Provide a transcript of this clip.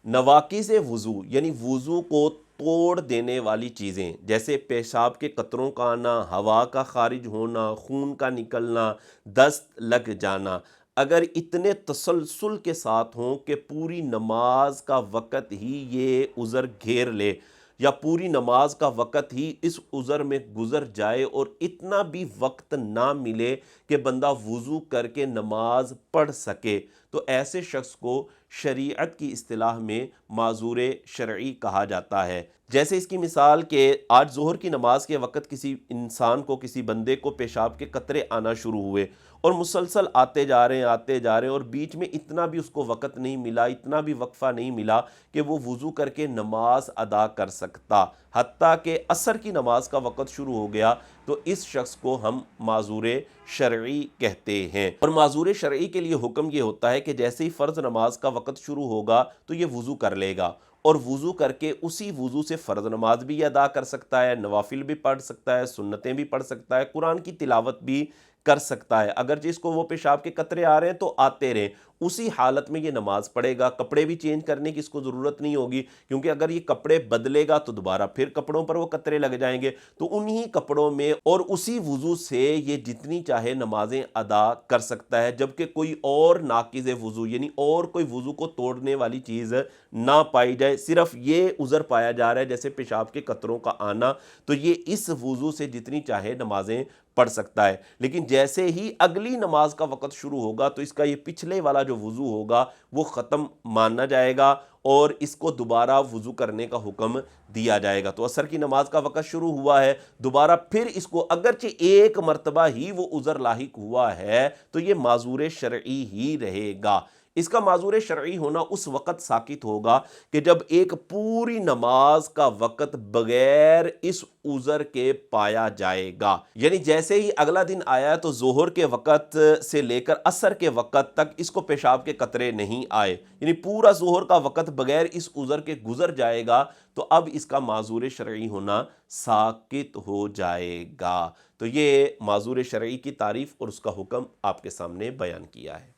نواقض وضو یعنی وضو کو توڑ دینے والی چیزیں، جیسے پیشاب کے قطروں کا آنا، ہوا کا خارج ہونا، خون کا نکلنا، دست لگ جانا، اگر اتنے تسلسل کے ساتھ ہوں کہ پوری نماز کا وقت ہی یہ عذر گھیر لے، یا پوری نماز کا وقت ہی اس عذر میں گزر جائے اور اتنا بھی وقت نہ ملے کہ بندہ وضو کر کے نماز پڑھ سکے، تو ایسے شخص کو شریعت کی اصطلاح میں معذور شرعی کہا جاتا ہے۔ جیسے اس کی مثال کہ آج ظہر کی نماز کے وقت کسی انسان کو، کسی بندے کو پیشاب کے قطرے آنا شروع ہوئے، اور مسلسل آتے جا رہے ہیں اور بیچ میں اتنا بھی اس کو وقت نہیں ملا، اتنا بھی وقفہ نہیں ملا کہ وہ وضو کر کے نماز ادا کر سکتا، حتیٰ کہ عصر کی نماز کا وقت شروع ہو گیا، تو اس شخص کو ہم معذور شرعی کہتے ہیں۔ اور معذور شرعی کے لیے حکم یہ ہوتا ہے کہ جیسے ہی فرض نماز کا وقت شروع ہوگا تو یہ وضو کر لے گا، اور وضو کر کے اسی وضو سے فرض نماز بھی ادا کر سکتا ہے، نوافل بھی پڑھ سکتا ہے، سنتیں بھی پڑھ سکتا ہے، قرآن کی تلاوت بھی کر سکتا ہے۔ اگر جس کو وہ پیشاب کے قطرے آ رہے ہیں تو آتے رہیں، اسی حالت میں یہ نماز پڑھے گا، کپڑے بھی چینج کرنے کی اس کو ضرورت نہیں ہوگی، کیونکہ اگر یہ کپڑے بدلے گا تو دوبارہ پھر کپڑوں پر وہ قطرے لگ جائیں گے، تو انہی کپڑوں میں اور اسی وضو سے یہ جتنی چاہے نمازیں ادا کر سکتا ہے، جبکہ کوئی اور ناقض وضو یعنی اور کوئی وضو کو توڑنے والی چیز نہ پائی جائے، صرف یہ عذر پایا جا رہا ہے جیسے پیشاب کے قطروں کا آنا، تو یہ اس وضو سے جتنی چاہے نمازیں پڑھ سکتا ہے۔ لیکن جیسے ہی اگلی نماز کا وقت شروع ہوگا تو اس کا یہ پچھلے والا جو وضو ہوگا وہ ختم مانا جائے گا، اور اس کو دوبارہ وضو کرنے کا حکم دیا جائے گا۔ تو عصر کی نماز کا وقت شروع ہوا ہے، دوبارہ پھر اس کو اگرچہ ایک مرتبہ ہی وہ عذر لاحق ہوا ہے تو یہ معذور شرعی ہی رہے گا۔ اس کا معذور شرعی ہونا اس وقت ساقط ہوگا کہ جب ایک پوری نماز کا وقت بغیر اس عذر کے پایا جائے گا، یعنی جیسے ہی اگلا دن آیا تو ظہر کے وقت سے لے کر عصر کے وقت تک اس کو پیشاب کے قطرے نہیں آئے، یعنی پورا ظہر کا وقت بغیر اس عذر کے گزر جائے گا، تو اب اس کا معذور شرعی ہونا ساقط ہو جائے گا۔ تو یہ معذور شرعی کی تعریف اور اس کا حکم آپ کے سامنے بیان کیا ہے۔